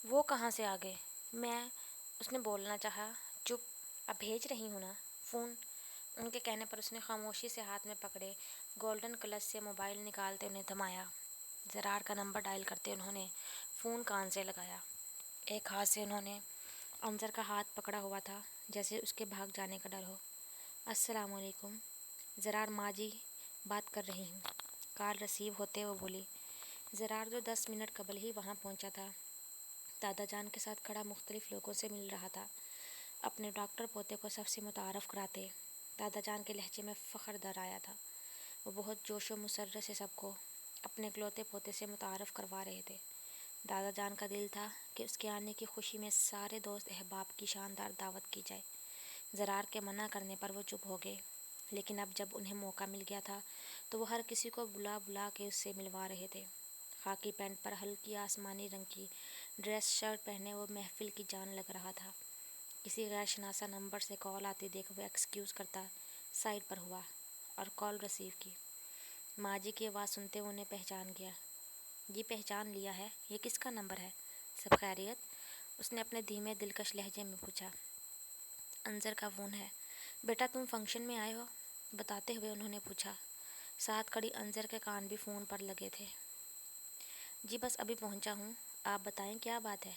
وہ کہاں سے آ گئے؟ اس نے بولنا چاہا۔ چپ، اب بھیج رہی ہوں نا فون۔ ان کے کہنے پر اس نے خاموشی سے ہاتھ میں پکڑے گولڈن کلچ سے موبائل نکالتے انہیں تھمایا۔ زرار کا نمبر ڈائل کرتے انہوں نے فون کان سے لگایا۔ ایک ہاتھ سے انہوں نے انظر کا ہاتھ پکڑا ہوا تھا، جیسے اس کے بھاگ جانے کا ڈر ہو۔ السلام علیکم۔ زرار ماں جی بات کر رہی ہوں۔ کال ریسیو ہوتے وہ بولی۔ زرار جو 10 منٹ قبل ہی وہاں پہنچا تھا، دادا جان کے ساتھ کھڑا مختلف لوگوں سے مل رہا تھا، اپنے ڈاکٹر پوتے کو سب سے متعارف کراتے، دادا جان کے لہجے میں فخر در آیا تھا۔ وہ بہت جوش و مسرت سے سب کو اپنے اکلوتے پوتے سے متعارف کروا رہے تھے۔ دادا جان کا دل تھا کہ اس کے آنے کی خوشی میں سارے دوست احباب کی شاندار دعوت کی جائے۔ زرار کے منع کرنے پر وہ چپ ہو گئے، لیکن اب جب انہیں موقع مل گیا تھا تو وہ ہر کسی کو بلا بلا کے اس سے ملوا رہے تھے۔ خاکی پینٹ پر ہلکی آسمانی رنگ کی ڈریس شرٹ پہنے وہ محفل کی جان لگ رہا تھا۔ کسی غیر شناسا نمبر سے کال آتی دیکھ وہ ایکسکیوز کرتا سائڈ پر ہوا اور کال ریسیو کی۔ ماں جی کی آواز سنتے وہ انہیں پہچان گیا۔ یہ پہچان لیا ہے؟ یہ کس کا نمبر ہے؟ سب خیریت؟ اس نے اپنے دھیمے دلکش لہجے میں پوچھا۔ انظر کا فون ہے۔ بیٹا تم فنکشن میں آئے ہو؟ بتاتے ہوئے انہوں نے پوچھا۔ ساتھ کھڑی انظر کے کان بھی فون پر لگے تھے۔ جی بس ابھی پہنچا ہوں، آپ بتائیں کیا بات ہے؟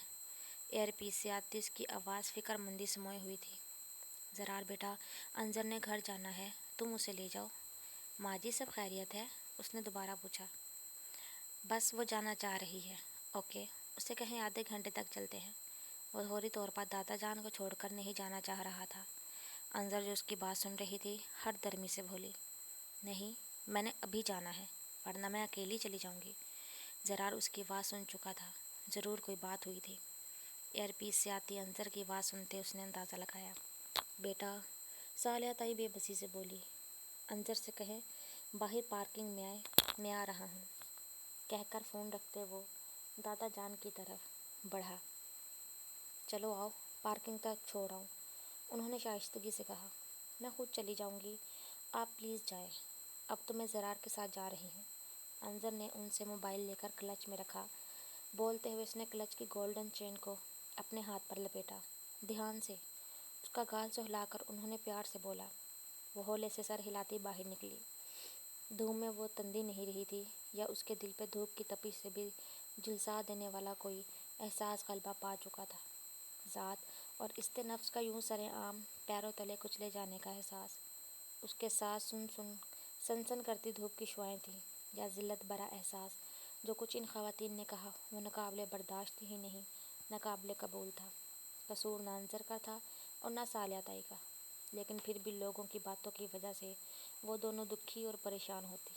ایئر پیس سے آتی اس کی آواز فکر مندی سموئے ہوئی تھی۔ زرار بیٹا، انظر نے گھر جانا ہے، تم اسے لے جاؤ۔ ماں جی سب خیریت ہے؟ اس نے دوبارہ پوچھا۔ بس وہ جانا چاہ رہی ہے۔ اوکے، اسے کہیں آدھے گھنٹے تک چلتے ہیں۔ وہ فوری طور پر دادا جان کو چھوڑ کر نہیں جانا چاہ رہا تھا۔ انظر جو اس کی بات سن رہی تھی ہر درمی سے بولی، نہیں میں نے ابھی جانا ہے، ورنہ میں اکیلی چلی جاؤں گی۔ زرار اس کی آواز سن چکا تھا، ضرور کوئی بات ہوئی تھی۔ ایئر پیس سے آتی انظر کی آواز سنتے اس نے اندازہ لگایا۔ بیٹا، صالحہ تائی بے بسی سے بولی، انظر سے کہیں باہر پارکنگ میں آئے، میں آ رہا ہوں۔ کہہ کر فون رکھتے وہ دادا جان کی طرف بڑھا۔ چلو آؤ، پارکنگ تک چھوڑ آؤں، انہوں نے شائستگی سے کہا۔ میں خود چلی جاؤں گی، آپ پلیز جائیں، اب تو میں زرار کے ساتھ جا رہی ہوں۔ انظر نے ان سے موبائل لے کر کلچ میں رکھا۔ بولتے ہوئے اس نے کلچ کی گولڈن چین کو اپنے ہاتھ پر لپیٹا۔ دھیان سے، اس کا گال سہلا کر انہوں نے پیار سے بولا۔ وہ ہولے سے سر ہلاتی باہر نکلی۔ دھوپ میں وہ تندی نہیں رہی تھی، یا اس کے دل پہ دھوپ کی تپش سے بھی جھلسا دینے والا کوئی احساس غلبہ پا چکا تھا۔ ذات اور است نفس کا یوں سرِ عام پیروں تلے کچلے جانے کا احساس۔ اس کے ساتھ سن سن کرتی دھوپ کی شعاعیں تھیں، یا ذلت بھرا احساس جو کچھ ان خواتین نے کہا وہ نہ قابل برداشت ہی نہیں، نہ قابل قبول تھا۔ قصور نہ انظر کا تھا اور نہ صالحہ تائی کا، لیکن پھر بھی لوگوں کی باتوں کی وجہ سے وہ دونوں دکھی اور پریشان ہوتی۔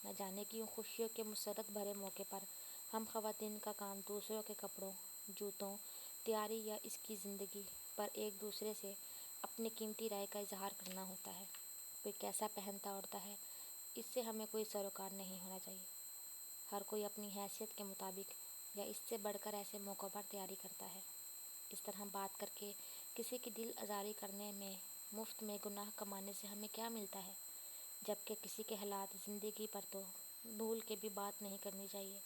نہ جانے کیوں خوشیوں کے مسرت بھرے موقع پر ہم خواتین کا کام دوسروں کے کپڑوں، جوتوں، تیاری یا اس کی زندگی پر ایک دوسرے سے اپنی قیمتی رائے کا اظہار کرنا ہوتا ہے۔ کوئی کیسا پہنتا اوڑھتا ہے، اس سے ہمیں کوئی سروکار نہیں ہونا چاہیے۔ ہر کوئی اپنی حیثیت کے مطابق یا اس سے بڑھ کر ایسے موقعوں پر تیاری کرتا ہے۔ اس طرح بات کر کے کسی کی دل آزاری کرنے میں، مفت میں گناہ کمانے سے ہمیں کیا ملتا ہے؟ جبکہ کسی کے حالات زندگی پر تو بھول کے بھی بات نہیں کرنی چاہیے۔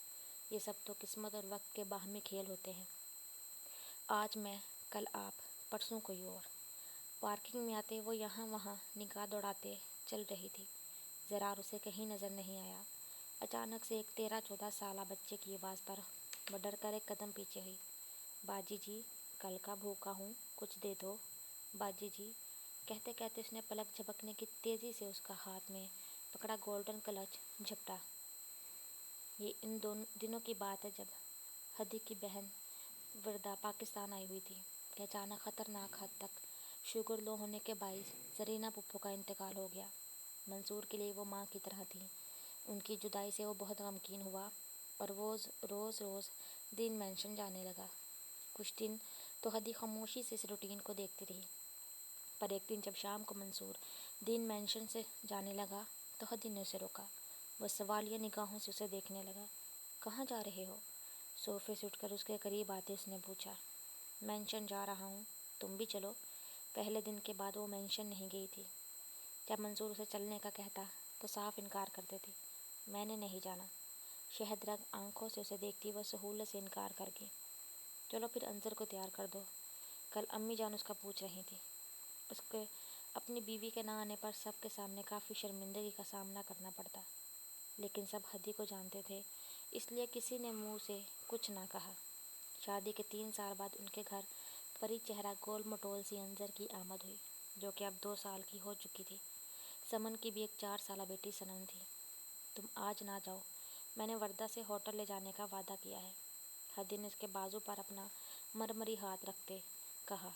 یہ سب تو قسمت اور وقت کے باہمی کھیل ہوتے ہیں۔ آج میں، کل آپ، پرسوں کوئی اور۔ پارکنگ میں آتے وہ یہاں وہاں نگاہ دوڑاتے چل رہی تھی۔ زرار اسے کہیں نظر نہیں آیا۔ اچانک سے ایک 13-14 سالہ بچے کی آواز پر وہ ڈر کر ایک قدم پیچھے ہوئی۔ باجی جی، کل کا بھوکا ہوں، کچھ دے دو۔ باجی جی، کہتے کہتے اس نے پلک جھپکنے کی تیزی سے اس کا ہاتھ میں پکڑا گولڈن کلچ جھپٹا۔ یہ ان دنوں کی بات ہے جب ہدی کی بہن وردا پاکستان آئی ہوئی تھی کہ اچانک خطرناک حد تک شوگر لو ہونے کے باعث زرینہ پھپھو کا انتقال ہو گیا۔ منصور کے لیے وہ ماں کی طرح تھی۔ ان کی جدائی سے وہ بہت غمگین ہوا اور روز روز دین مینشن جانے لگا۔ کچھ دن تو ہدی خاموشی سے اس روٹین کو دیکھتی رہی، پر ایک دن جب شام کو منصور دین مینشن سے جانے لگا تو ہدی نے اسے روکا۔ وہ سوالیہ نگاہوں سے اسے دیکھنے لگا۔ کہاں جا رہے ہو؟ صوفے سے اٹھ کر اس کے قریب آتے اس نے پوچھا۔ مینشن جا رہا ہوں، تم بھی چلو۔ پہلے دن کے بعد وہ مینشن نہیں گئی تھی۔ جب منصور اسے چلنے کا کہتا تو صاف انکار کر دیتی۔ میں نے نہیں جانا۔ شہد رنگ آنکھوں سے اسے دیکھتی وہ سہولت سے انکار کر گئی۔ چلو پھر انظر کو تیار کر دو، کل امی جان اس کا پوچھ رہی تھی۔ اس کے اپنی بیوی کے نہ آنے پر سب کے سامنے کافی شرمندگی کا سامنا کرنا پڑتا، لیکن سب ہدی کو جانتے تھے، اس لیے کسی نے منہ سے کچھ نہ کہا۔ شادی کے 3 سال بعد ان کے گھر پری چہرہ گول مٹول سی انظر کی آمد ہوئی، جو کہ اب 2 سال کی ہو چکی تھی۔ سمن کی بھی ایک 4 سالہ بیٹی سنم تھی۔ تم آج نہ جاؤ، میں نے وردہ سے ہوٹل لے جانے کا وعدہ کیا ہے، ہدی نے اس کے بازو پر اپنا مرمری ہاتھ رکھتے کہا۔